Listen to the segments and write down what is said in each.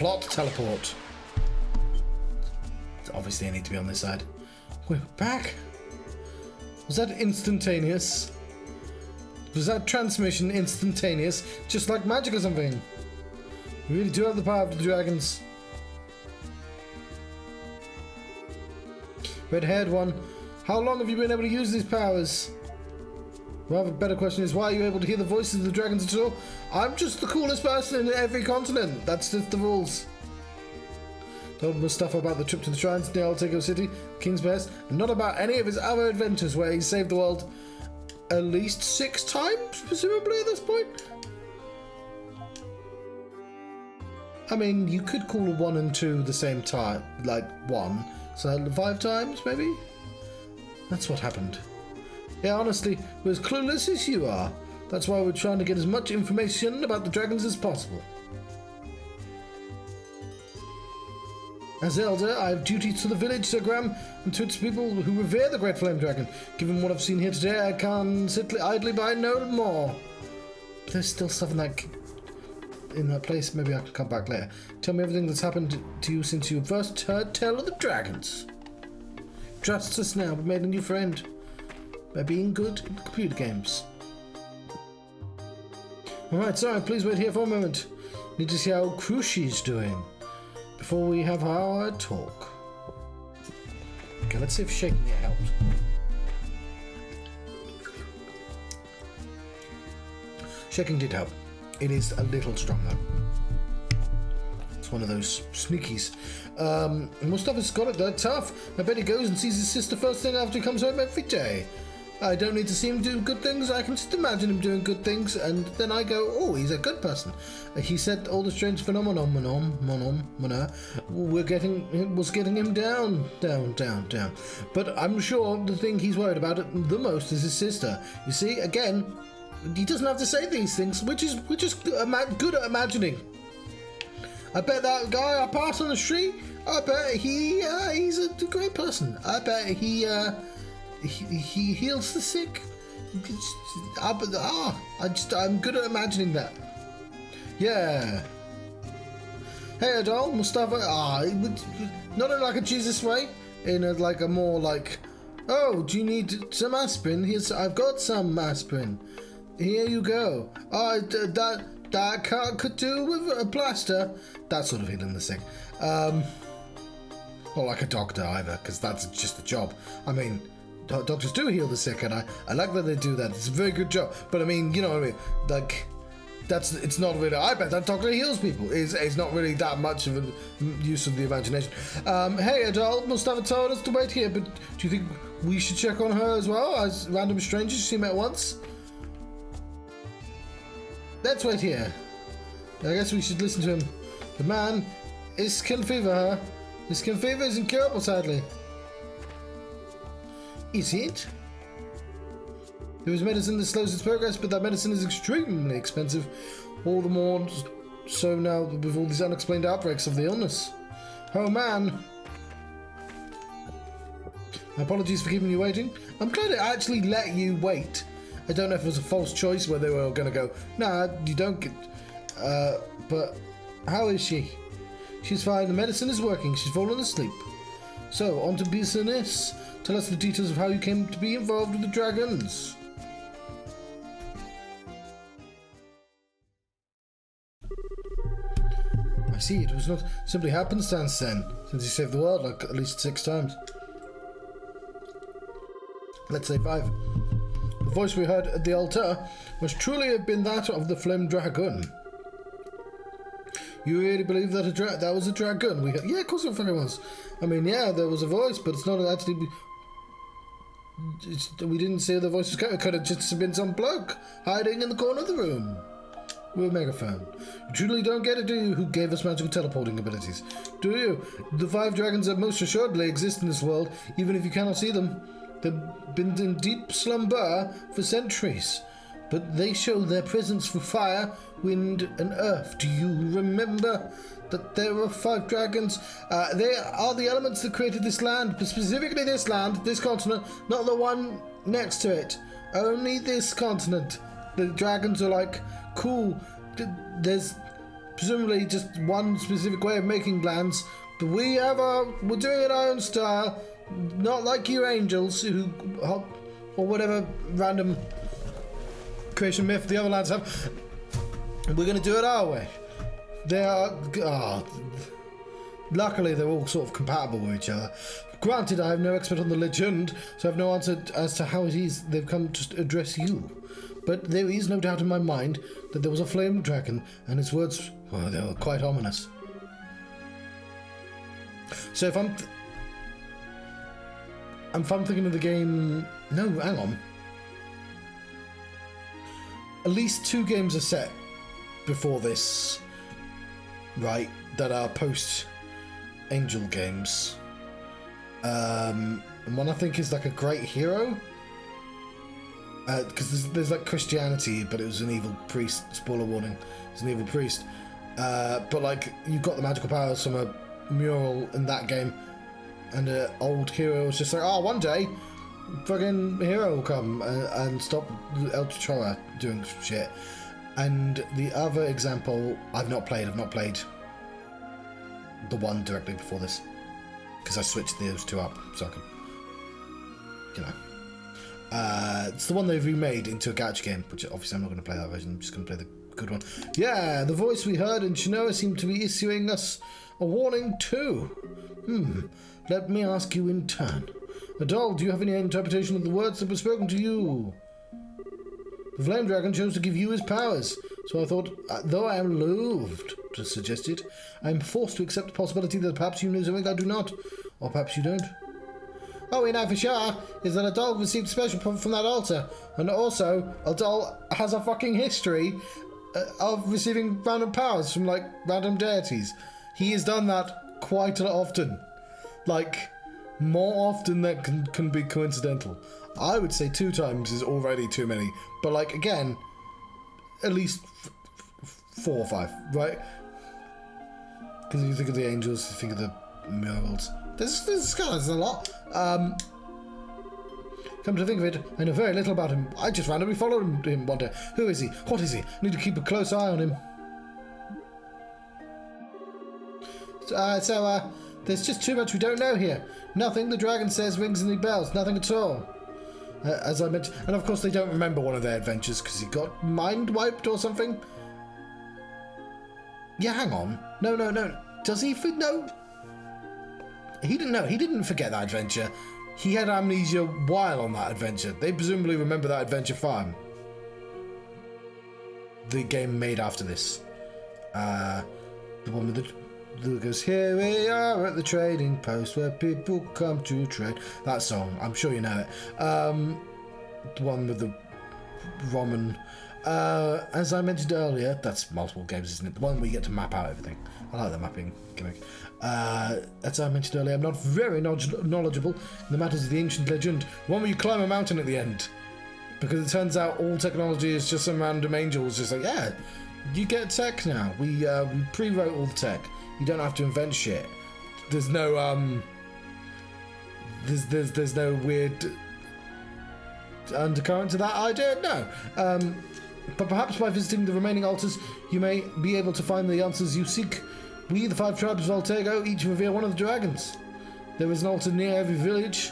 plot teleport. Obviously I need to be on this side. We're back. Was that instantaneous? Was that transmission instantaneous? Just like magic or something? We really do have the power of the dragons. Red-haired one, how long have you been able to use these powers? Well, a better question is, why are you able to hear the voices of the dragons at all? I'm just the coolest person in every continent. That's just the rules. Told Mustafa about the trip to the shrines in the Altego City, King's Behest, and not about any of his other adventures where he saved the world at least 6 times, presumably at this point. I mean, you could call 1 and 2 the same time, like 1, so 5 times maybe? That's what happened. Yeah, honestly, we're as clueless as you are. That's why we're trying to get as much information about the dragons as possible. As elder, I have duties to the village, Sir Graham, and to its people who revere the great flame dragon. Given what I've seen here today, I can't sit idly by no more. But there's still stuff in that place. Maybe I can come back later. Tell me everything that's happened to you since you first heard tell of the dragons. Trust us now, we made a new friend by being good in computer games. Alright, sorry, please wait here for a moment. Need to see how Cruchy's doing before we have our talk. Okay, let's see if shaking it helps. Shaking did help. It is a little strong though. It's one of those sneakies. Mustafa's got it though, tough. I bet he goes and sees his sister first thing after he comes home every day. I don't need to see him do good things, I can just imagine him doing good things, and then I go, oh, he's a good person. He said all the strange phenomena was getting him down. But I'm sure the thing he's worried about the most is his sister. You see, again, he doesn't have to say these things, which is good at imagining. I bet that guy I passed on the street, I bet he's a great person. I bet he heals the sick. I'm good at imagining that. Yeah. Hey Adol, Mustafa. Not in like a Jesus way. In a more like, oh, do you need some aspirin? I've got some aspirin. Here you go. That could do with a plaster. That sort of healing the sick. Not like a doctor either, because that's just a job. I mean, doctors do heal the sick, and I like that they do that. It's a very good job. But I mean, you know what I mean? Like, it's not really, I bet that doctor heals people. It's not really that much of a use of the imagination. Hey Adol, Mustafa told us to wait here, but do you think we should check on her as well, as random strangers she met once? Let's wait here. I guess we should listen to him. The man is Iskan fever, huh? Iskan fever is incurable, sadly. Is it? There is medicine that slows its progress, but that medicine is extremely expensive. All the more so now with all these unexplained outbreaks of the illness. Oh man. My apologies for keeping you waiting. I'm glad it actually let you wait. I don't know if it was a false choice where they were going to go, nah, you don't get... but how is she? She's fine, the medicine is working, she's fallen asleep. So, on to business. Tell us the details of how you came to be involved with the dragons. I see, it was not simply happenstance then, since you saved the world like at least 6 times. Let's say 5. The voice we heard at the altar must truly have been that of the flame dragon. You really believe that that was a dragon? Yeah, of course it fucking was. I mean, yeah, there was a voice, but it's not actually... we didn't see the voice was coming. It could have just been some bloke hiding in the corner of the room with a megaphone. You truly don't get it, do you? Who gave us magical teleporting abilities? Do you? The 5 dragons that most assuredly exist in this world, even if you cannot see them. They've been in deep slumber for centuries, but they show their presence for fire, wind, and earth. Do you remember that there were 5 dragons? They are the elements that created this land, but specifically this land, this continent, not the one next to it. Only this continent. The dragons are like, cool, there's presumably just one specific way of making glands, but we're doing it our own style, not like you angels who, or whatever random creation myth the other lads have. We're going to do it our way. Luckily they're all sort of compatible with each other. Granted, I have no expert on the legend, so I have no answer as to how it is they've come to address you. But there is no doubt in my mind that there was a flame dragon, and his words, well, they were quite ominous. So if I'm thinking of the game... No, hang on. At least 2 games are set before this, right, that are post-Angel games. And one I think is like a great hero. Because there's like Christianity, but it was an evil priest. Spoiler warning, it's an evil priest. But like, you got the magical powers from a mural in that game, and an old hero was just like, oh, one day, fucking hero will come and stop El Chora doing shit. And the other example, I've not played the one directly before this, because I switched those 2 up so I could, you know. It's the one they've remade into a gacha game, which obviously I'm not going to play that version, I'm just going to play the good one. Yeah, the voice we heard in Shinoa seemed to be issuing us a warning too. Let me ask you in turn. Adol, do you have any interpretation of the words that were spoken to you? The Flame Dragon chose to give you his powers, so I thought, though I am loathed to suggest it, I am forced to accept the possibility that perhaps you know something I do not, or perhaps you don't. All we know for sure is that Adol received special from that altar, and also Adol has a fucking history of receiving random powers from like random deities. He has done that quite often, like more often than can be coincidental. I would say 2 times is already too many, but like again, at least 4 or 5, right? Because you think of the angels, you think of the murals. There's a lot. Come to think of it, I know very little about him. I just randomly followed him one day. Who is he? What is he? I need to keep a close eye on him. So there's just too much we don't know here. Nothing the dragon says rings any bells. Nothing at all. As I mentioned, and of course they don't remember one of their adventures because he got mind wiped or something. Yeah, hang on. No. Does he? No. He didn't know. He didn't forget that adventure. He had amnesia while on that adventure. They presumably remember that adventure fine. The game made after this. The one with the goes, here we are at the trading post where people come to trade. That song, I'm sure you know it. The one with the Roman. As I mentioned earlier, that's multiple games, isn't it? The one where you get to map out everything. I like the mapping gimmick. As I mentioned earlier, I'm not very knowledgeable in the matters of the ancient legend. The one where you climb a mountain at the end. Because it turns out all technology is just some random angels just like, yeah, you get tech now. We pre-wrote all the tech. You don't have to invent shit. There's no there's no weird undercurrent to that idea. No. But perhaps by visiting the remaining altars, you may be able to find the answers you seek. We, the 5 tribes of Voltago, each revere one of the dragons. There is an altar near every village.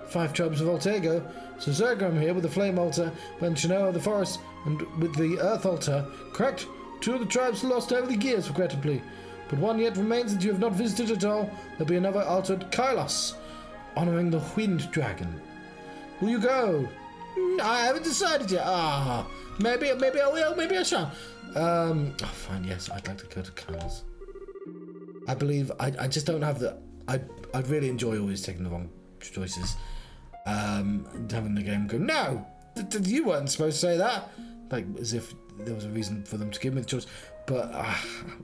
5 tribes of Voltago. So Zergrim here with the flame altar, Ben Shinoa the forest, and with the earth altar. Correct? 2 of the tribes lost over the years, regrettably. But one yet remains that you have not visited at all. There'll be another altar at Kailas, honouring the wind dragon. Will you go? I haven't decided yet. Maybe I will, maybe I shall. Fine, yes, I'd like to go to Kailas. I believe, I just don't have the... I'd really enjoy always taking the wrong choices. And having the game go, no! You weren't supposed to say that! Like, as if there was a reason for them to give me the choice. But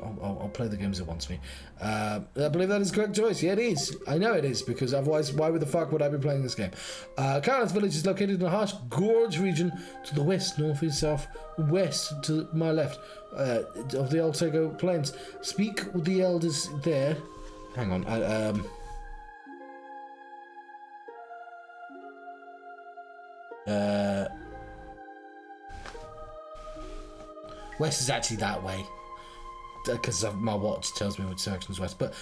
I'll play the games it wants me. I believe that is the correct choice. Yeah, it is. I know it is, because otherwise, why the fuck would I be playing this game? Kailas village is located in a harsh gorge region to the west, north, east, south, west to my left of the Voltago plains. Speak with the elders there. Hang on. West is actually that way. because my watch tells me which direction is west. But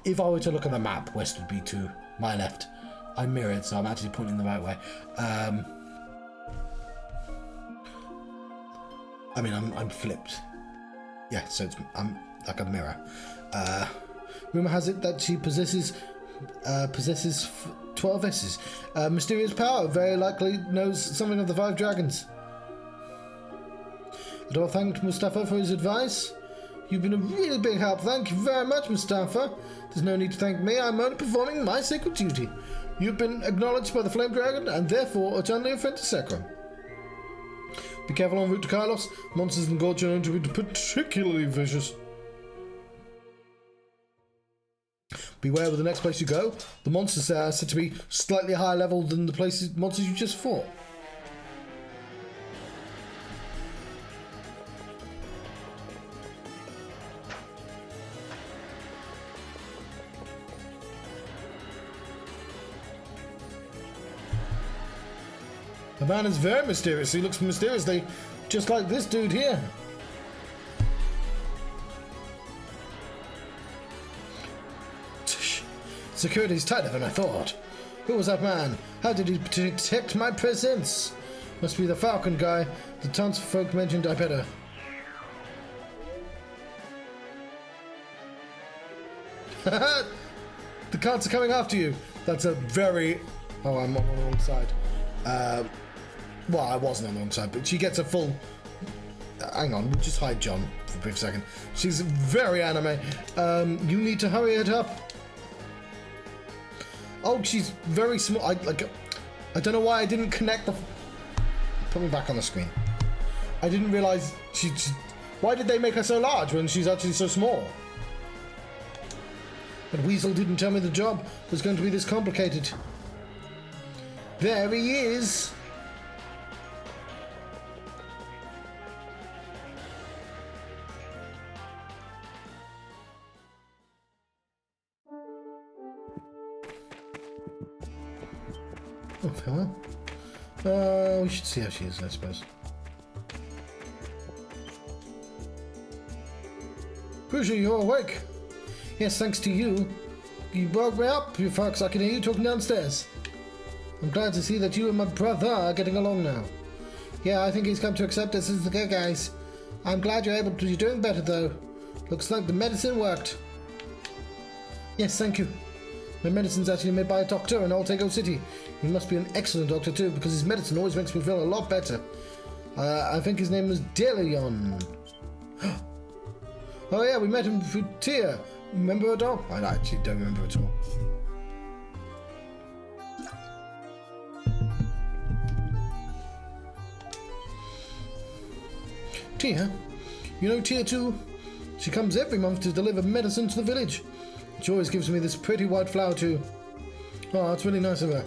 if I were to look at the map, west would be to my left. I mirrored, so I'm actually pointing the right way. I mean, I'm flipped. Yeah, so I'm like a mirror. Rumor has it that she possesses 12 S's. Mysterious power, very likely knows something of the 5 dragons. Adol thanked Mustafa for his advice. You've been a really big help. Thank you very much, Mustafa. There's no need to thank me. I'm only performing my sacred duty. You've been acknowledged by the Flame Dragon and therefore eternally a friend to Sekram. Be careful en route to Kylos. Monsters in Gorge are known to be particularly vicious. Beware with the next place you go. The monsters there are said to be slightly higher level than the monsters you just fought. The man is very mysterious. He looks mysteriously just like this dude here. Security's tighter than I thought. Who was that man? How did he detect my presence? Must be the Falcon guy. The townsfolk mentioned I better. The carts are coming after you. That's a very... Oh, I'm on the wrong side. Well, I wasn't on the wrong side, but she gets a full... hang on, we'll just hide John for a brief second. She's very anime. You need to hurry it up. Oh, she's very small. I don't know why I didn't connect the... Put me back on the screen. I didn't realise she... Why did they make her so large when she's actually so small? But Weasel didn't tell me the job was going to be this complicated. There he is! Oh, farewell. We should see how she is, I suppose. Crucial, you're awake. Yes, thanks to you. You woke me up, you fucks. I can hear you talking downstairs. I'm glad to see that you and my brother are getting along now. Yeah, I think he's come to accept us as the good guys. I'm glad you're doing better, though. Looks like the medicine worked. Yes, thank you. My medicine's actually made by a doctor in Altego City. He must be an excellent doctor too, because his medicine always makes me feel a lot better. I think his name was Delion. Oh yeah, we met him through Tia. Remember Adol? I actually don't remember at all. Tia? You know Tia too? She comes every month to deliver medicine to the village. She always gives me this pretty white flower too. Oh, it's really nice of her.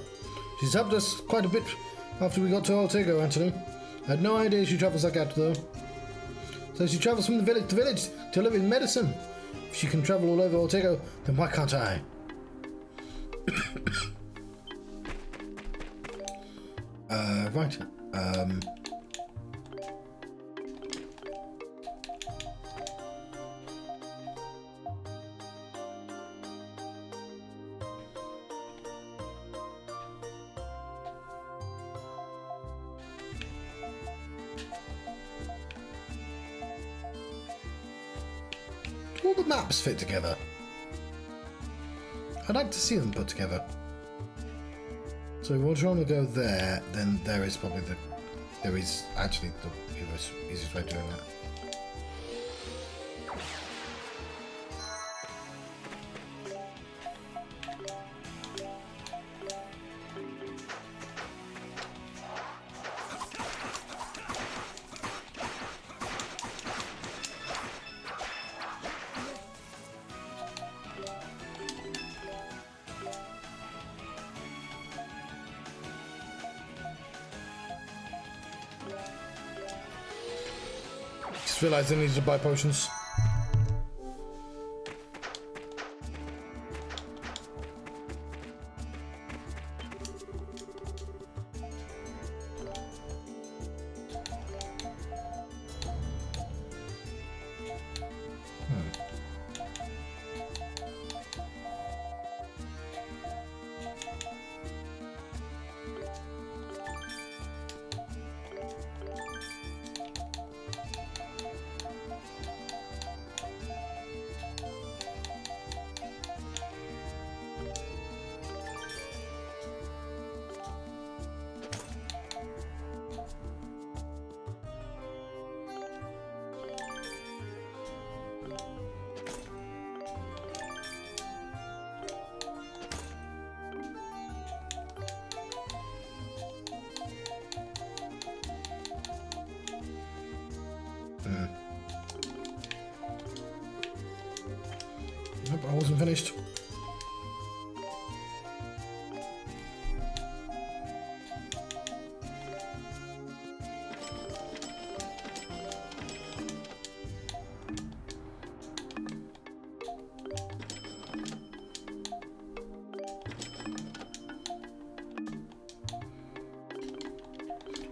She's helped us quite a bit after we got to Altego, actually. I had no idea she travels like that, though. So she travels from the village to village, delivering medicine. If she can travel all over Altego, then why can't I? Right. All the maps fit together. I'd like to see them put together. So we're trying to go there, then there is probably there is actually the easiest way of doing that. Just realised I needed to buy potions. Nope, I wasn't finished.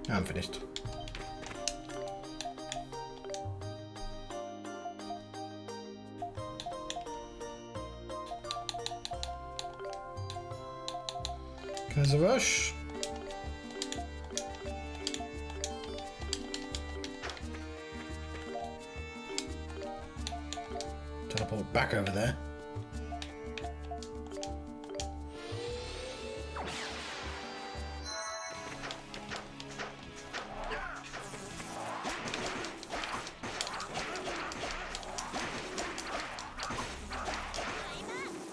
I'm finished. There's a rush. Teleport back over there.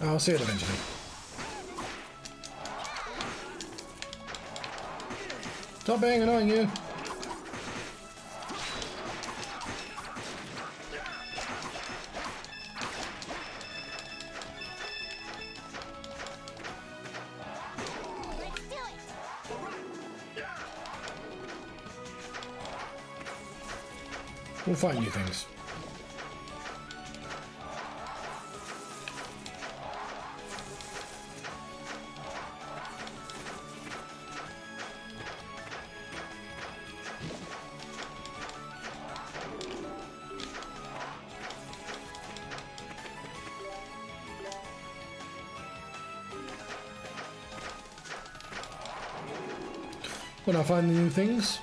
I'll see it eventually. Stop being annoying, you. We'll find new things. When I find the new things.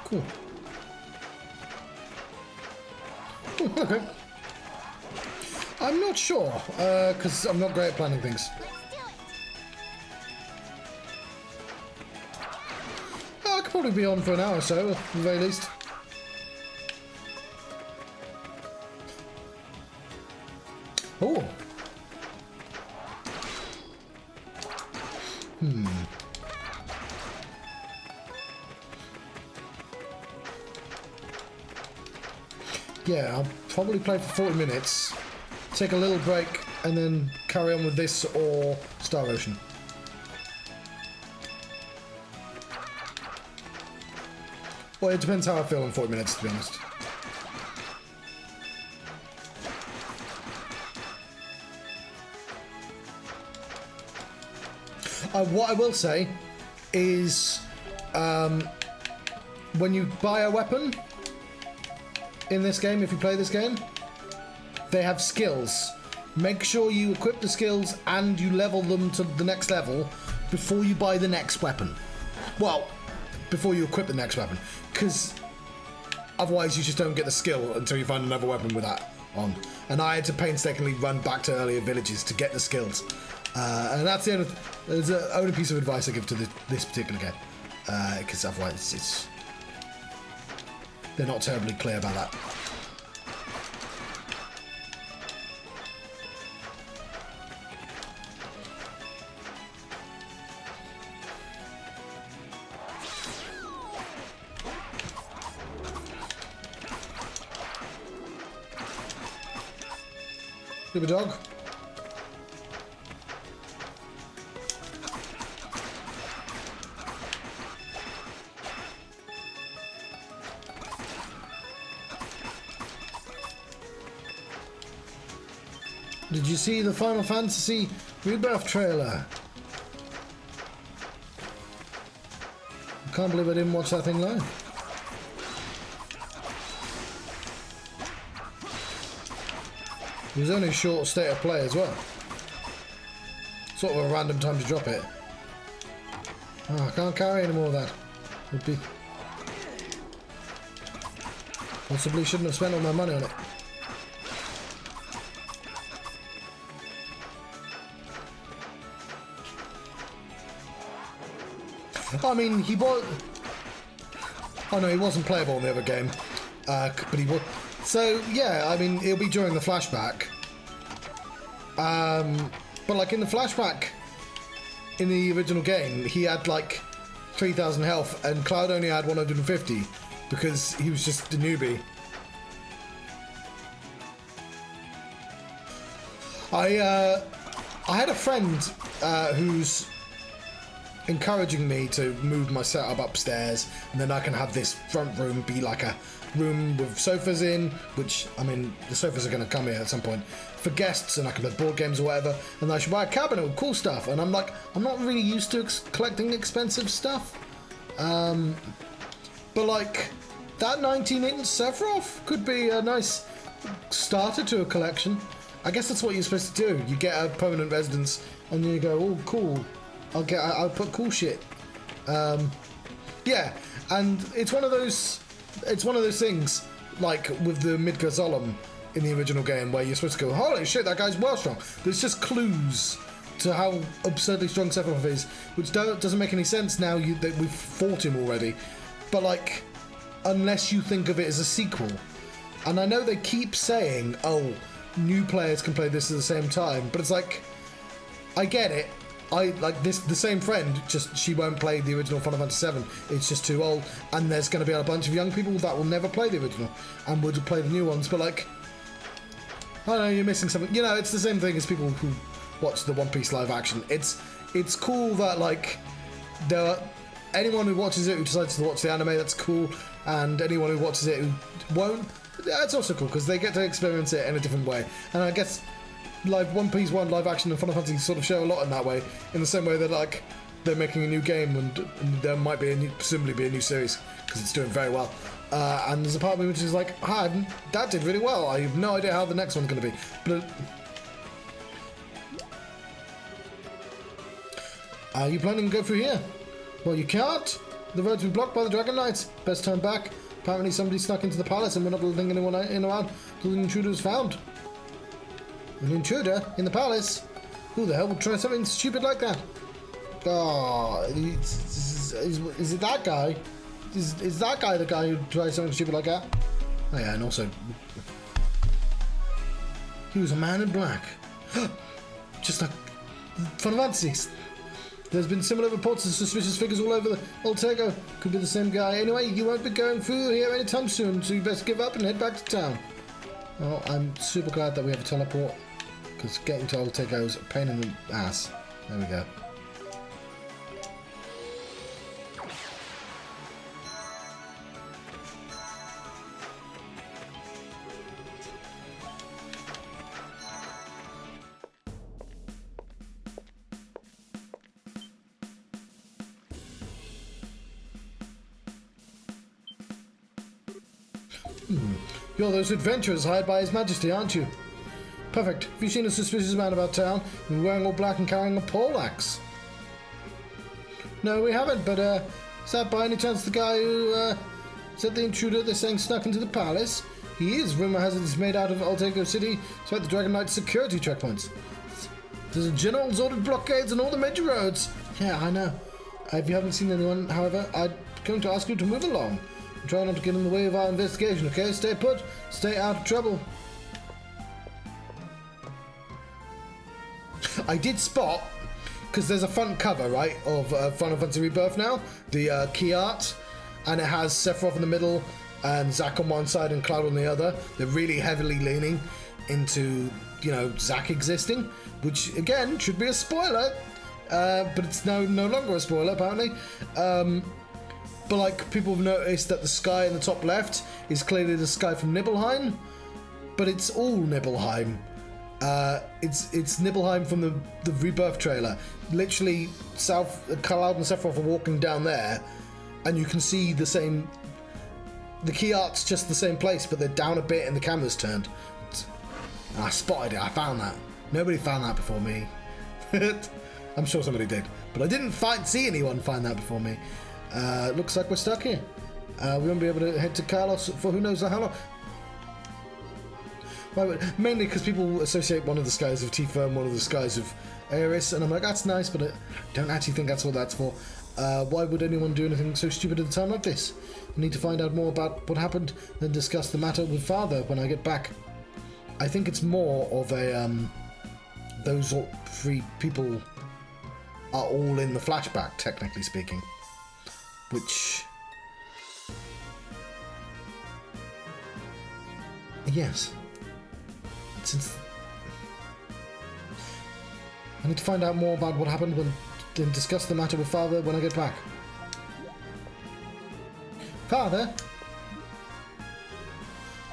Cool. Ooh, okay. I'm not sure, because I'm not great at planning things. I could probably be on for an hour or so, at the very least. Oh. Yeah, I'll probably play for 40 minutes, take a little break, and then carry on with this or Star Ocean. Well, it depends how I feel in 40 minutes, to be honest. What I will say is, when you buy a weapon in this game, if you play this game, they have skills. Make sure you equip the skills and you level them to the next level before you buy the next weapon. Well, before you equip the next weapon, because otherwise you just don't get the skill until you find another weapon with that on. And I had to painstakingly run back to earlier villages to get the skills. And that's the only piece of advice I give to this particular game, because otherwise they're not terribly clear about that. Super dog. Did you see the Final Fantasy Rebirth trailer? I can't believe I didn't watch that thing live. It was only a short state of play as well. Sort of a random time to drop it. Oh, I can't carry any more of that. Would be... Possibly shouldn't have spent all my money on it. I mean, he was... Oh no, he wasn't playable in the other game. But he was... So, yeah, I mean, it'll be during the flashback. But, like, in the flashback, in the original game, he had, like, 3,000 health, and Cloud only had 150 because he was just a newbie. I had a friend who's encouraging me to move my setup upstairs, and then I can have this front room be like a room with sofas in, which, I mean, the sofas are going to come here at some point, for guests, and I can play board games or whatever, and I should buy a cabinet with cool stuff, and I'm like, I'm not really used to collecting expensive stuff, but like, that 19-inch Sephiroth could be a nice starter to a collection. I guess that's what you're supposed to do. You get a permanent residence, and then you go, oh, cool, I'll put cool shit. Yeah, and it's one of those things, like with the Midgar Zolom in the original game, where you're supposed to go, holy shit, that guy's well strong. There's just clues to how absurdly strong Sephiroth is, which doesn't make any sense now that we've fought him already. But like, unless you think of it as a sequel. And I know they keep saying, oh, new players can play this at the same time, but it's like, I get it. I like this. The same friend, just she won't play the original Final Fantasy VII. It's just too old, and there's going to be a bunch of young people that will never play the original and would play the new ones. But like, I don't know, you're missing something. You know, it's the same thing as people who watch the One Piece live action. It's cool that like anyone who watches it who decides to watch the anime, that's cool, and anyone who watches it who won't, that's also cool because they get to experience it in a different way. And I guess like One Piece 1 live action and Final Fantasy sort of show a lot in that way, in the same way that like they're making a new game and there might be presumably be a new series because it's doing very well. And there's a part of me which is like, hi, that did really well. I have no idea how the next one's going to be. But are you planning to go through here? Well, you can't. The road's been blocked by the Dragon Knights. Best turn back. Apparently somebody snuck into the palace and we're not letting anyone in around until the intruder is found. An intruder in the palace? Who the hell would try something stupid like that? Oh, is it that guy? Is that guy the guy who tried something stupid like that? Oh yeah, and also, he was a man in black. Just like Final Fantasies. There's been similar reports of suspicious figures all over the Altego. Could be the same guy. Anyway, you won't be going through here anytime soon, so you best give up and head back to town. Well, I'm super glad that we have a teleport, because getting to Altego is a pain in the ass. There we go. You're those adventurers hired by His Majesty, aren't you? Perfect. Have you seen a suspicious man about town? He's wearing all black and carrying a pole axe. No, we haven't, but is that by any chance the guy who said the intruder they're saying snuck into the palace? He is. Rumor has it he's made out of Altego City. It's like the Dragon Knight security checkpoints. There's a general's ordered blockades on all the major roads. Yeah, I know. If you haven't seen anyone, however, I'm going to ask you to move along. Try not to get in the way of our investigation, okay? Stay put. Stay out of trouble. I did spot, because there's a front cover, right, of Final Fantasy Rebirth now, the key art, and it has Sephiroth in the middle and Zack on one side and Cloud on the other. They're really heavily leaning into, you know, Zack existing, which, again, should be a spoiler, but it's no longer a spoiler, apparently. But like, people have noticed that the sky in the top left is clearly the sky from Nibelheim, but it's all Nibelheim. It's Nibelheim from the Rebirth trailer. Literally, Cloud and Sephiroth are walking down there, and you can see the same. The key art's just the same place, but they're down a bit and the camera's turned. And I spotted it. I found that. Nobody found that before me. I'm sure somebody did, but I didn't see anyone find that before me. Looks like we're stuck here. We won't be able to head to Carlos for who knows how long. Well, mainly because people associate one of the skies of Tifa and one of the skies of Aeris, and I'm like, that's nice, but I don't actually think that's what that's for. Why would anyone do anything so stupid at a time like this? I need to find out more about what happened, then discuss the matter with Father when I get back. I think it's more of a, those three people are all in the flashback, technically speaking. which... Yes. Since... I need to find out more about what happened and discuss the matter with Father when I get back. Father?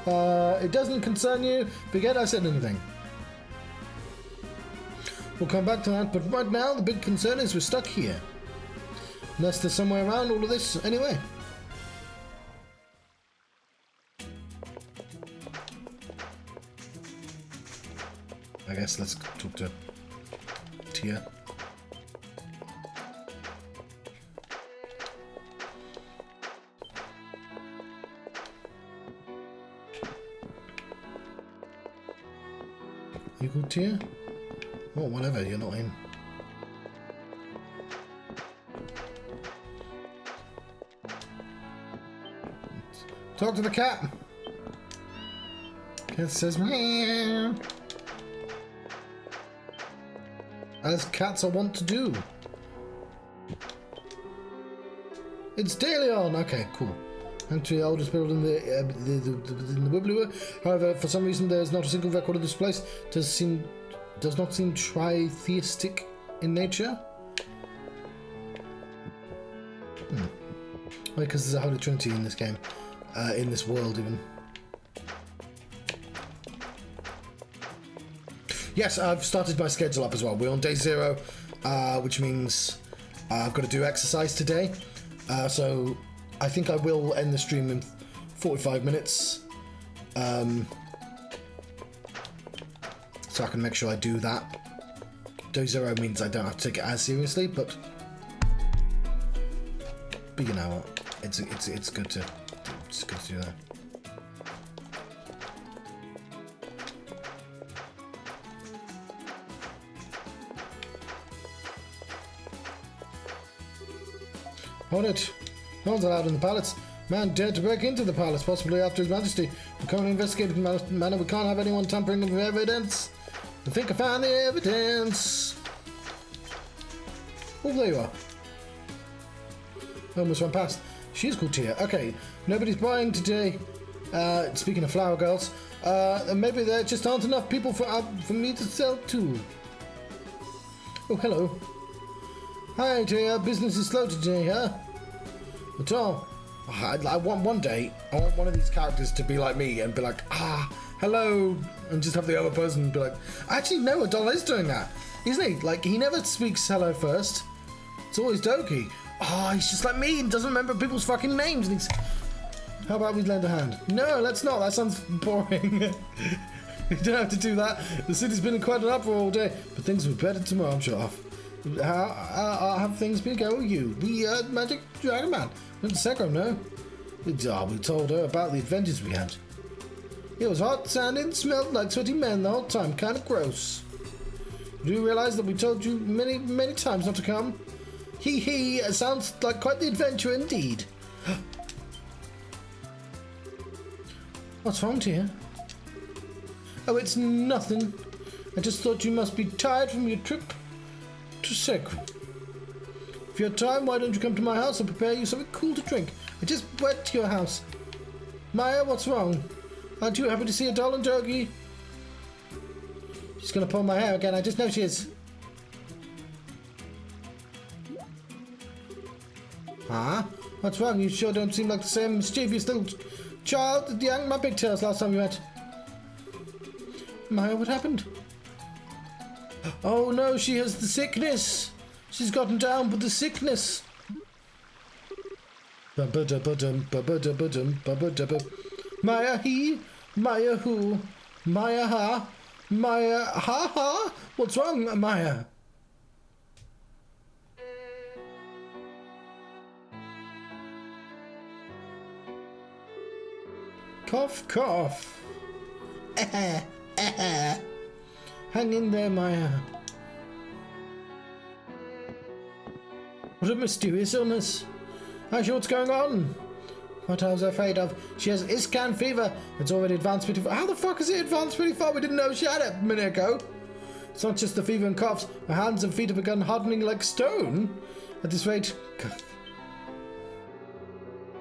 It doesn't concern you. Forget I said anything. We'll come back to that, but right now the big concern is we're stuck here. Unless there's somewhere around all of this anyway. I guess let's talk to Tia. You good, Tia? Oh, whatever, you're not in. Talk to the cat. Cat says meow. As cats are wont to do. It's daily on. Okay, cool. Entry the oldest building in the Wibbly. However, for some reason, there's not a single record of this place. Does not seem tritheistic in nature. Because there's a Holy Trinity in this game, in this world even. Yes, I've started my schedule up as well. We're on day 0, which means I've got to do exercise today. So I think I will end the stream in 45 minutes. So I can make sure I do that. Day 0 means I don't have to take it as seriously, but you know what? It's good to do that. On it. No one's allowed in the palace. Man dared to break into the palace, possibly after His Majesty. We can't investigate in the manner. We can't have anyone tampering with evidence. I think I found the evidence. Oh, there you are. Almost went past. She's called Tia. Okay, nobody's buying today. Speaking of flower girls, maybe there just aren't enough people for me to sell to. Oh, hello. Hi, Tia. Business is slow today, huh? But I want one day, I want one of these characters to be like me and be like, hello, and just have the other person be like, actually, no, Adol is doing that, isn't he? Like, he never speaks hello first. It's always Doki. He's just like me and doesn't remember people's fucking names. And how about we lend a hand? No, let's not. That sounds boring. You don't have to do that. The city's been in quite an uproar all day, but things will be better tomorrow, I'm sure. How have things been going with you? The magic dragon man. Went to Sekiro, no? We told her about the adventures we had. It was hot, sandy, and smelled like sweaty men the whole time. Kind of gross. Do you realize that we told you many, many times not to come? Hee, it sounds like quite the adventure indeed. What's wrong, dear? Oh, it's nothing. I just thought you must be tired from your trip to Sekiro. If you have time, why don't you come to my house and prepare you something cool to drink? I just went to your house. Maya, what's wrong? Aren't you happy to see Adol and Dogi? She's gonna pull my hair again, I just know she is. Huh? What's wrong? You sure don't seem like the same mischievous little child that young my pigtails last time you met. Maya, what happened? Oh no, she has the sickness. She's gotten down with the sickness. Maya he, Maya who, Maya ha, Maya ha ha. What's wrong, Maya? Cough, cough. Hang in there, Maya. What a mysterious illness. Not sure what's going on. What I was afraid of. She has Iskan fever. It's already advanced pretty far. How the fuck is it advanced pretty far? We didn't know she had it a minute ago. It's not just the fever and coughs. Her hands and feet have begun hardening like stone. At this rate...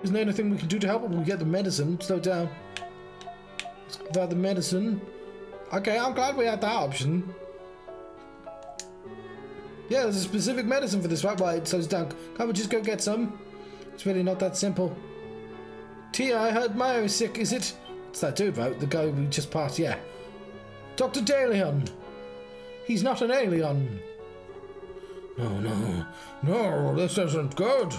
Isn't there anything we can do to help him? We get the medicine. Slow down. Let's provide the medicine. Okay, I'm glad we had that option. Yeah, there's a specific medicine for this, right? Why it slows down. Can't we just go get some? It's really not that simple. Tia, I heard Maya is sick. Is it? It's that dude, right? The guy we just passed, yeah. Dr. Dalion. He's not an alien. No, this isn't good.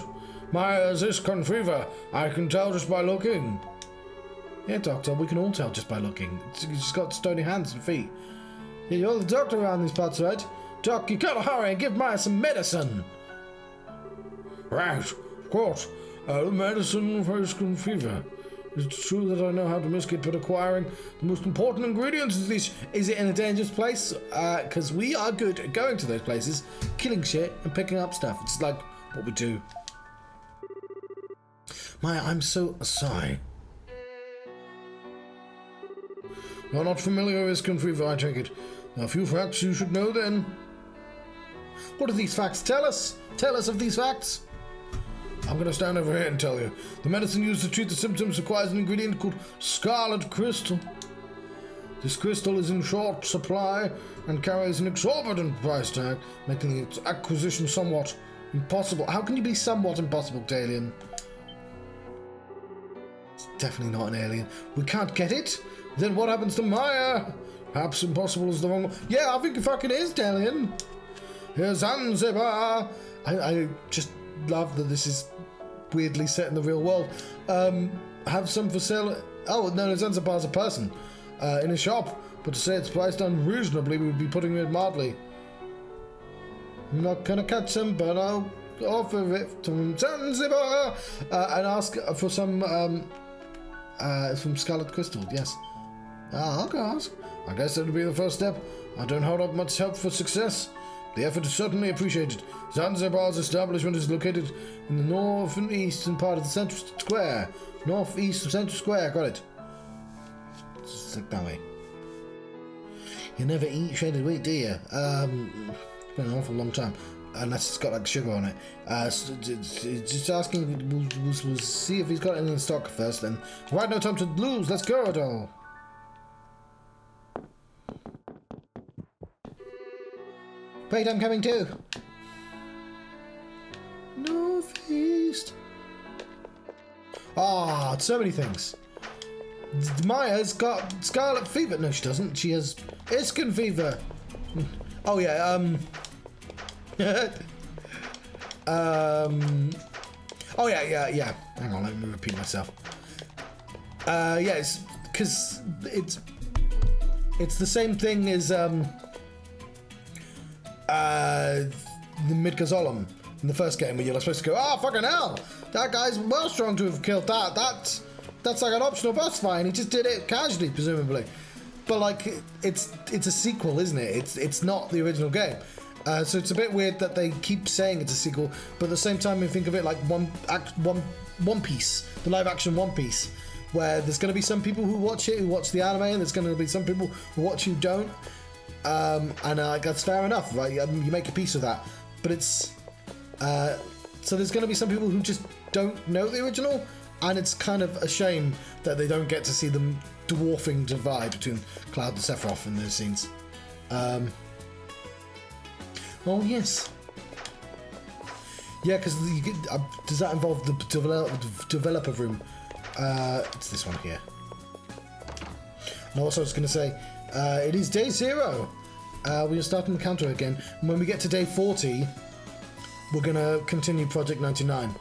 Maya's Iskan fever. I can tell just by looking. Yeah, Doctor, we can all tell just by looking. She's got stony hands and feet. Yeah, you're the doctor around these parts, right? Doc, you gotta hurry and give Maya some medicine. Right, of course. The medicine for Iskan fever. It's true that I know how to make it, but acquiring the most important ingredients is this. Is it in a dangerous place? Because we are good at going to those places, killing shit and picking up stuff. It's like what we do. Maya, I'm so sorry. You're not familiar with Iskan fever, I take it. Now, a few facts you should know then. What do these facts tell us? Tell us of these facts. I'm going to stand over here and tell you. The medicine used to treat the symptoms requires an ingredient called Scarlet Crystal. This crystal is in short supply and carries an exorbitant price tag, making its acquisition somewhat impossible. How can you be somewhat impossible, Dalian? It's definitely not an alien. We can't get it? Then what happens to Maya? Perhaps impossible is the wrong... Yeah, I think it fucking is, Dalian. Here's Zanzibar. I just love that this is weirdly set in the real world. Have some for sale. Oh no, Zanzibar's a person in a shop, but to say it's priced unreasonably would be putting it mildly. I'm not gonna catch them, but I'll offer it to Zanzibar and ask for some from Scarlet Crystal. Yes. I'll go ask. I guess that would be the first step. I don't hold up much help for success. The effort is certainly appreciated. Zanzibar's establishment is located in the north and eastern part of the central square. Northeast of Central Square, got it. Just like that way. You never eat shredded wheat, do you? It's been an awful long time. Unless it's got like sugar on it. Just asking, we'll see if he's got any in stock first then. Right, no time to lose, let's go, Adol. Wait, I'm coming too. Northeast. Ah, so many things. Maya's got scarlet fever. No, she doesn't. She has Iskan fever. Oh yeah. Oh yeah. Hang on, let me repeat myself. Yeah, it's because it's the same thing as the Midgazolem in the first game, where you're supposed to go, oh fucking hell, that guy's well strong to have killed that. That's like an optional boss fight, and he just did it casually, presumably. But like, it's a sequel, isn't it? It's not the original game. So it's a bit weird that they keep saying it's a sequel, but at the same time we think of it like One Piece, the live action One Piece, where there's going to be some people who watch the anime, and there's going to be some people who watch who don't. And that's fair enough, right? You make a piece of that, but it's so there's going to be some people who just don't know the original, and it's kind of a shame that they don't get to see the dwarfing divide between Cloud and Sephiroth in those scenes. Oh yes, yeah, because does that involve the developer room? It's this one here. And also, I was going to say. It is day 0. We're starting the counter again. And when we get to day 40, we're going to continue Project 99.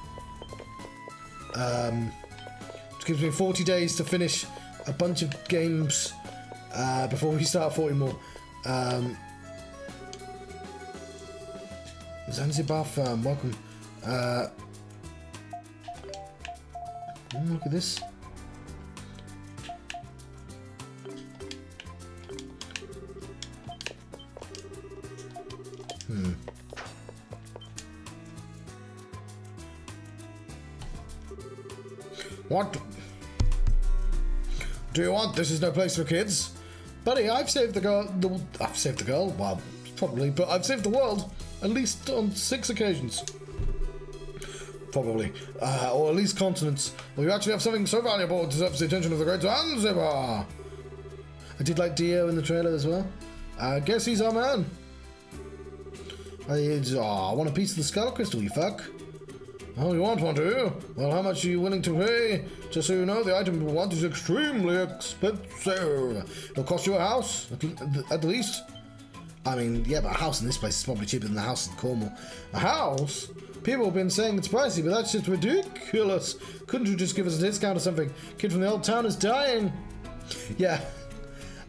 Which gives me 40 days to finish a bunch of games before we start 40 more. Zanzibar Firm, welcome. Look at this. What do you want? This is no place for kids. Buddy, I've saved the girl. I've saved the girl. Well, probably, but I've saved the world at least on 6 occasions. probably. Or at least continents. Well, you actually have something so valuable it deserves the attention of the great Zanzibar. I did like Dio in the trailer as well. I guess he's our man. I want a piece of the Scarlet Crystal, you fuck. Oh, you want one, do you? Well, how much are you willing to pay? Just so you know, the item you want is extremely expensive. It'll cost you a house, at least. I mean, yeah, but a house in this place is probably cheaper than the house in Cornwall. A house? People have been saying it's pricey, but that's just ridiculous. Couldn't you just give us a discount or something? Kid from the old town is dying. Yeah.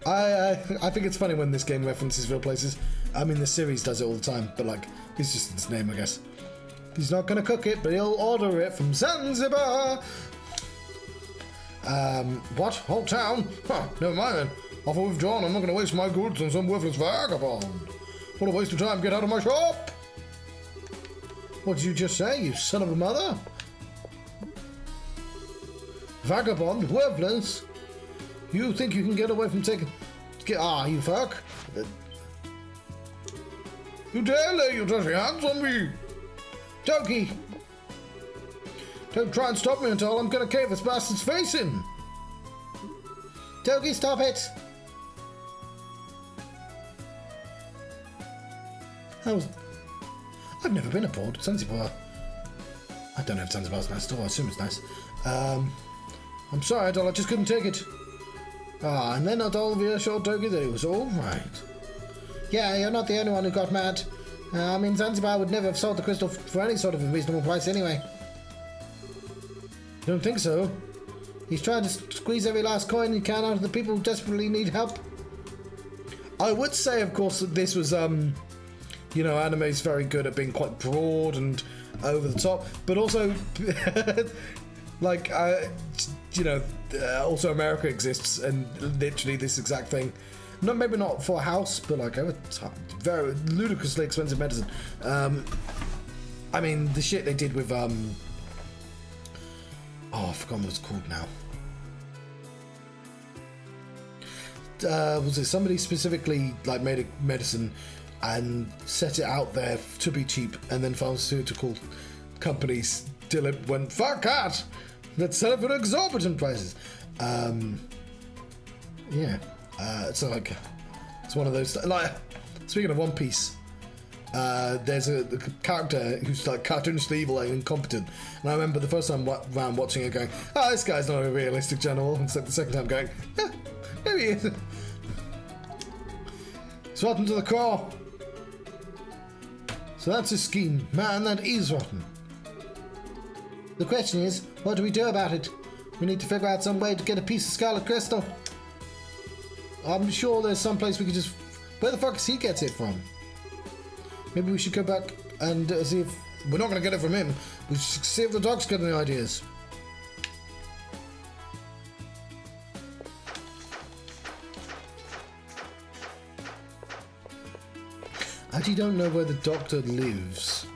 I think it's funny when this game references real places. I mean, the series does it all the time, but like, it's just its name, I guess. He's not gonna cook it, but he'll order it from Zanzibar. What? Whole town? Huh, never mind then. Offer withdrawn. I'm not gonna waste my goods on some worthless vagabond. What a waste of time. Get out of my shop. What did you just say, you son of a mother? Vagabond? Worthless? You think you can get away from taking... you fuck. You dare lay your dirty hands on me! Toki! Don't try and stop me until I'm gonna cave this bastard's face in! Toki, stop it! I've never been aboard Zanzibar. I don't know if Zanzibar's nice at all, I assume it's nice. I'm sorry, Adol, I just couldn't take it. And then Adol reassured Toki that it was alright. Yeah, you're not the only one who got mad. I mean, Zanzibar would never have sold the crystal for any sort of a reasonable price anyway. Don't think so. He's trying to squeeze every last coin he can out of the people who desperately need help. I would say, of course, that this was, you know, anime's very good at being quite broad and over the top, but also, like, you know, also America exists, and literally this exact thing. No, maybe not for a house, but like over time, very ludicrously expensive medicine. I mean, the shit they did with I forgot what it's called now. Was it somebody specifically like made a medicine and set it out there to be cheap, and then pharmaceutical companies went, fuck that, let's sell it for exorbitant prices. Yeah. So like, it's one of those, like, speaking of One Piece, there's a character who's like cartoonishly evil and incompetent, and I remember the first time round watching it going, oh, this guy's not a realistic general, and so the second time going, yeah, maybe he is. It's rotten to the core. So that's his scheme. Man, that is rotten. The question is, what do we do about it? We need to figure out some way to get a piece of Scarlet Crystal. I'm sure there's some place we could just... Where the fuck does he get it from? Maybe we should go back and see if... We're not going to get it from him. We should see if the dog's got any ideas. I actually don't know where the doctor lives.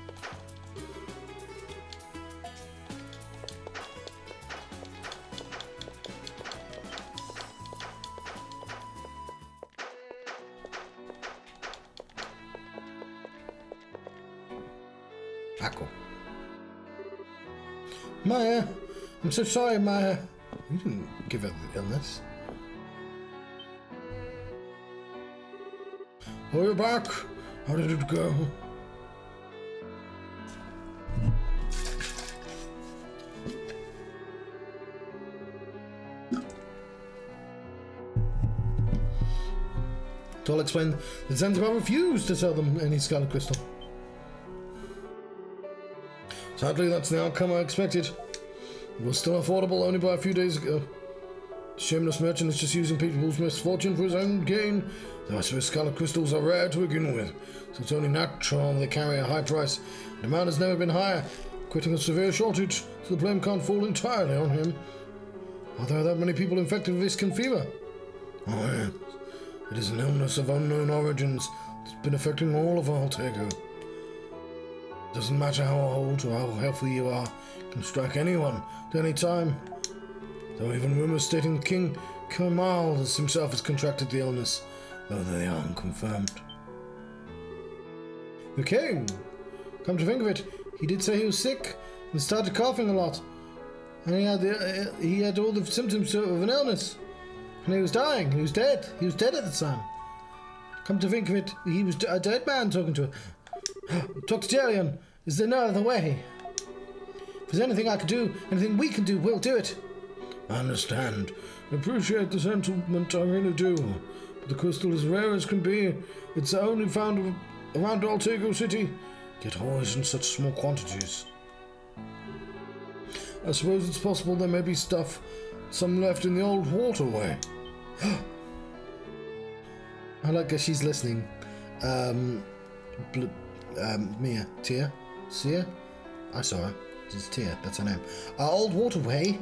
Maya, I'm so sorry, Maya. You didn't give her the illness. Oh, you're back. How did it go? Adol explained that Zanzibar refused to sell them any Scarlet Crystal. Sadly, that's the outcome I expected. It was still affordable only by a few days ago. The shameless merchant is just using people's misfortune for his own gain. Though I suppose Scarlet Crystals are rare to begin with, so it's only natural they carry a high price. The demand has never been higher, creating a severe shortage, so the blame can't fall entirely on him. Are there that many people infected with Iskan fever? Oh yes. It is an illness of unknown origins that's been affecting all of Altego. Doesn't matter how old or how healthy you are, it can strike anyone at any time. Though even rumours stating the King Kamal himself has contracted the illness, though they are unconfirmed. The King? Come to think of it, he did say he was sick. and started coughing a lot. And he had all the symptoms of an illness. And he was dying. He was dead. He was dead at the time. Come to think of it, he was a dead man talking to her. Dr. Jellion, is there no other way? If there's anything I could do, anything we can do, we'll do it. I understand. I appreciate the sentiment, I really do. But the crystal is rare as can be. It's only found around Altego City, yet always in such small quantities. I suppose it's possible there may be some left in the old waterway. I like that she's listening. Mia, Tia? Sia? I saw her. It's Tia, that's her name. Our old waterway?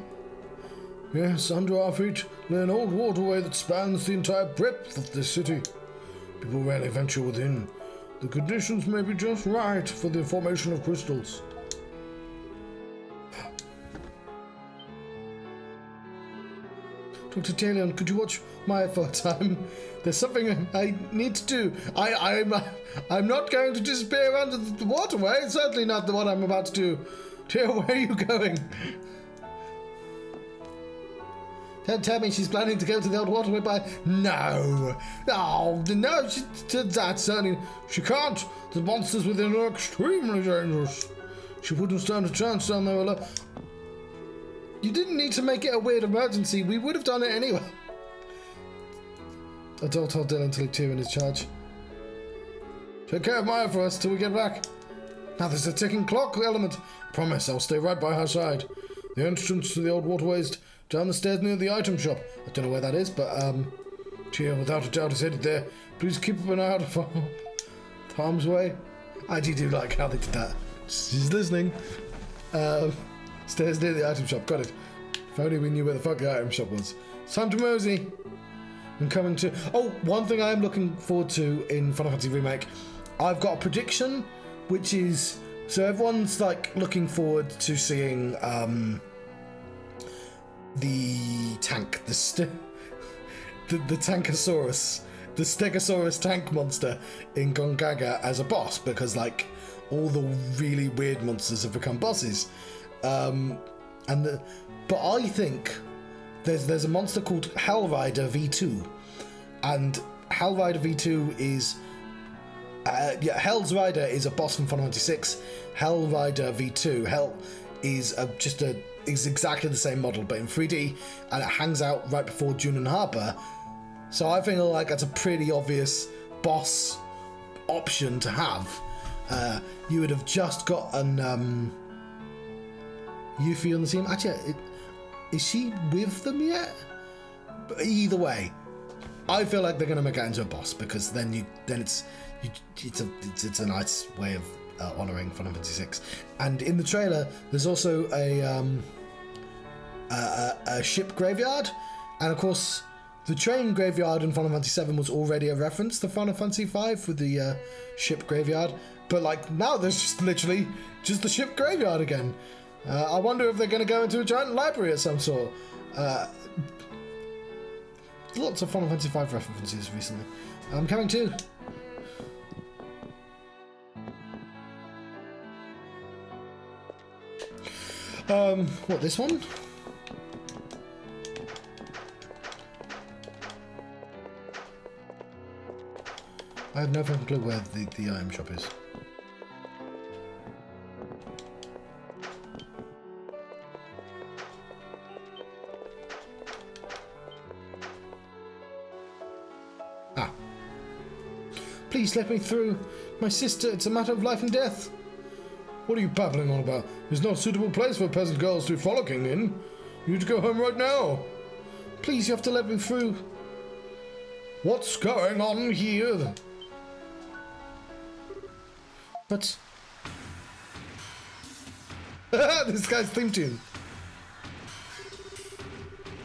Yes, under our feet lay an old waterway that spans the entire breadth of this city. People rarely venture within. The conditions may be just right for the formation of crystals. Dr. Talion, could you watch Maya for a time? There's something I need to do. I'm not going to disappear under the waterway. It's certainly not the one I'm about to do. Tia, where are you going? Don't tell me she's planning to go to the old waterway by... No. Oh, no, that's certainly... She can't. The monsters within are extremely dangerous. She wouldn't stand a chance down there alone. You didn't need to make it a weird emergency. We would have done it anyway. Adol told Dylan to leave Tia in his charge. Take care of Maya for us till we get back. Now there's a ticking clock element. Promise I'll stay right by her side. The entrance to the old waterways down the stairs near the item shop. I don't know where that is, but Tia without a doubt is headed there. Please keep an eye out of harm's way. I do like how they did that. She's listening. Stairs near the item shop. Got it. If only we knew where the fuck the item shop was. It's time to mosey. I'm coming to... Oh, one thing I am looking forward to in Final Fantasy Remake. I've got a prediction, which is... So everyone's like looking forward to seeing the tank, the Tankosaurus, the Stegosaurus tank monster in Gongaga as a boss, because like all the really weird monsters have become bosses. But I think there's a monster called Hellrider V2, and Hellrider V2 is Hell's Rider is a boss from Final Fantasy 6. Hellrider V2, Hell is is exactly the same model but in 3D, and it hangs out right before Junon Harbor. So I feel like that's a pretty obvious boss option to have. You would have just got an Yuffie on the team. Actually, is she with them yet? But either way, I feel like they're going to make it into a boss, because then it's a nice way of honouring Final Fantasy 6. And in the trailer, there's also a ship graveyard, and of course, the train graveyard in Final Fantasy 7 was already a reference to Final Fantasy 5 with the ship graveyard. But like now, there's just literally just the ship graveyard again. I wonder if they're going to go into a giant library of some sort. Lots of Final Fantasy 5 references recently. I'm coming too. What, this one? I have no fucking clue where the item shop is. Ah. Please let me through. My sister, it's a matter of life and death. What are you babbling on about? It's not a suitable place for peasant girls to be frolicking in. You need to go home right now. Please, you have to let me through. What's going on here? But... this guy's theme tune.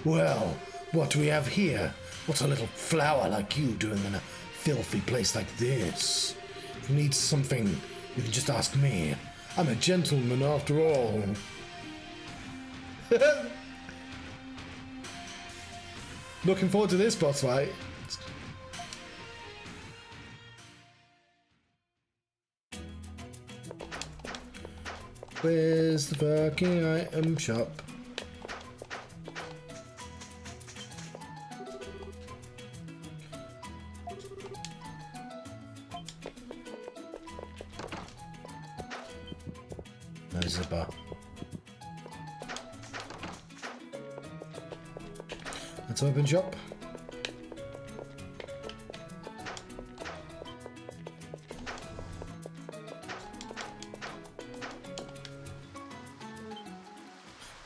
Well, what do we have here? What's a little flower like you doing in a filthy place like this? If you need something, you can just ask me. I'm a gentleman after all. Looking forward to this boss fight. Where's the fucking item shop? No zipper. Let's open shop.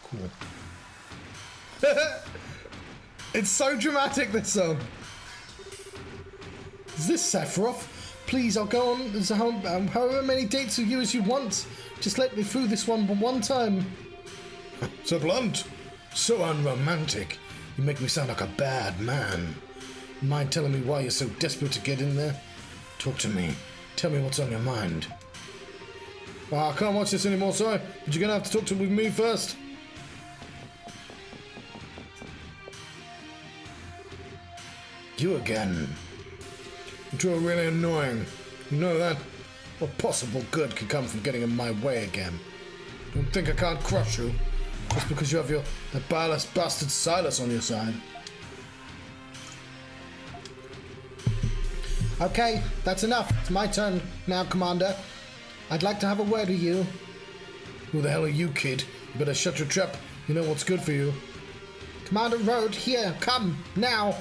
Cool. It's so dramatic, this song. Is this Sephiroth? Please, I'll go on as however many dates with you as you want. Just let me through this one time. So blunt, so unromantic. You make me sound like a bad man. Mind telling me why you're so desperate to get in there? Talk to me. Tell me what's on your mind. I can't watch this anymore, sorry. But you're gonna have to talk with me first. You again. You're really annoying. You know that? What possible good could come from getting in my way again? Don't think I can't crush you. Just because you have that barless bastard Silas on your side. Okay, that's enough. It's my turn now, Commander. I'd like to have a word with you. Who the hell are you, kid? You better shut your trap. You know what's good for you. Commander Road, here, come, now.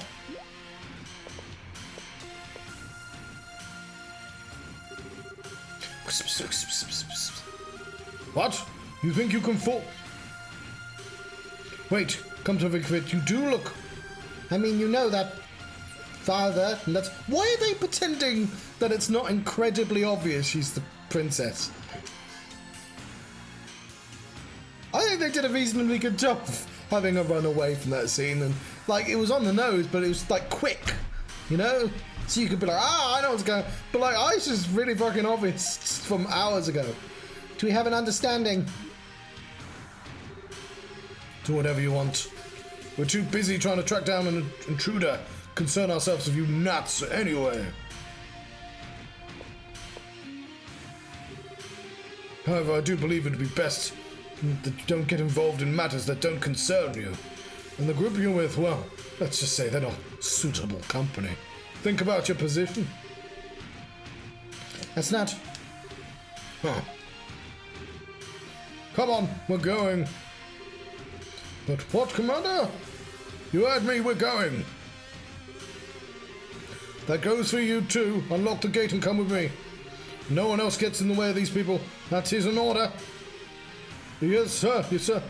What? You think you can fall? Wait, come to think of it, you do look. I mean, you know that, Father. That's why are they pretending that it's not incredibly obvious she's the princess? I think they did a reasonably good job of having her run away from that scene, and like it was on the nose, but it was like quick, you know. So you could be like, I know what's going on. But like, it's just really fucking obvious from hours ago. Do we have an understanding? Do whatever you want. We're too busy trying to track down an intruder. Concern ourselves with you nuts anyway. However, I do believe it would be best that you don't get involved in matters that don't concern you. And the group you're with, well, let's just say they're not suitable company. Think about your position. That's not. Huh. Come on, we're going. But what, Commander? You heard me, we're going. That goes for you too. Unlock the gate and come with me. No one else gets in the way of these people. That is an order. Yes, sir. Yes, sir.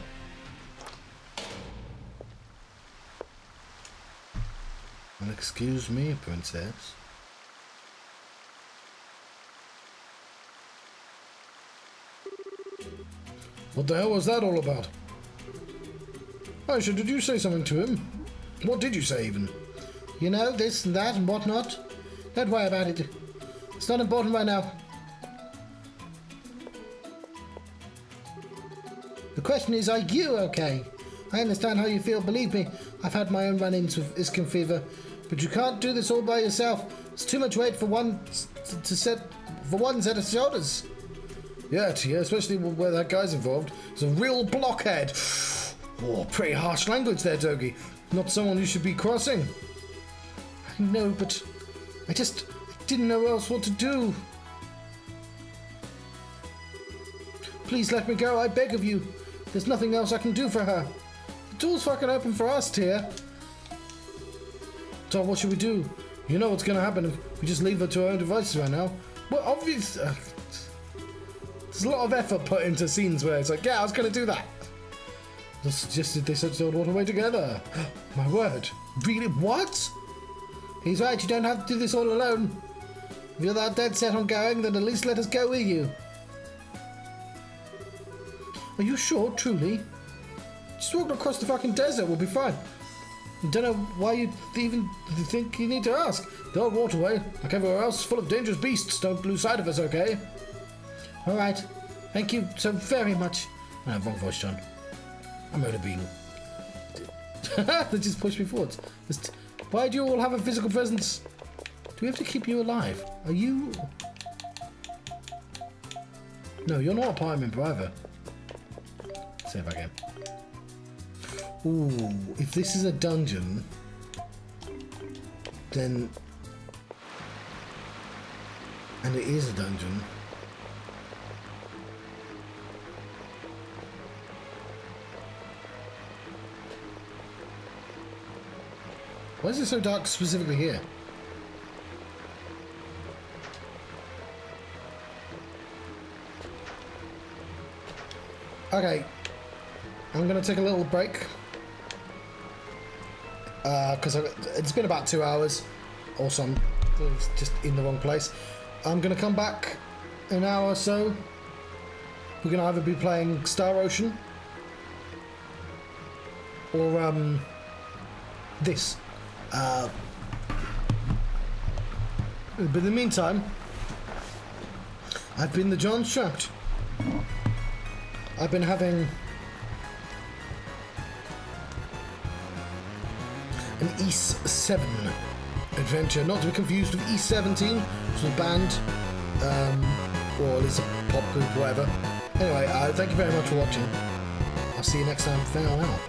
Well, excuse me, princess. What the hell was that all about? Aisha, did you say something to him? What did you say, even? You know, this and that and whatnot. Don't worry about it. It's not important right now. The question is, are you okay? I understand how you feel, believe me. I've had my own run-ins with Iskan fever. But you can't do this all by yourself. It's too much weight for one set of shoulders. Yeah, especially where that guy's involved. It's a real blockhead. Oh, pretty harsh language there, Dogi. Not someone you should be crossing. I know, but I didn't know else what to do. Please let me go, I beg of you. There's nothing else I can do for her. The door's fucking open for us, Tyr. So what should we do? You know what's gonna happen if we just leave her to her own devices right now. Well, obviously, there's a lot of effort put into scenes where it's like, yeah, I was gonna do that. Just suggested they said they'll run away together. My word. Really? What? He's right, you don't have to do this all alone. If you're that dead set on going, then at least let us go with you. Are you sure, truly? Just walking across the fucking desert, we'll be fine. I don't know why you even think you need to ask. The old waterway, like everywhere else, is full of dangerous beasts. Don't lose sight of us, okay? Alright. Thank you so very much. Wrong voice, John. I'm only being... They just push me forwards. Why do you all have a physical presence? Do we have to keep you alive? Are you... No, you're not a party member either. Save again. Ooh, if this is a dungeon, then... And it is a dungeon. Why is it so dark specifically here? Okay, I'm gonna take a little break because it's been about 2 hours. Also, I'm just in the wrong place. I'm gonna come back in an hour or so. We're gonna either be playing Star Ocean or this. But in the meantime, I've been the John Strapped. I've been having an E7 adventure, not to be confused with E17, which is a band, or at least a pop group, whatever. Anyway, thank you very much for watching. I'll see you next time. Farewell.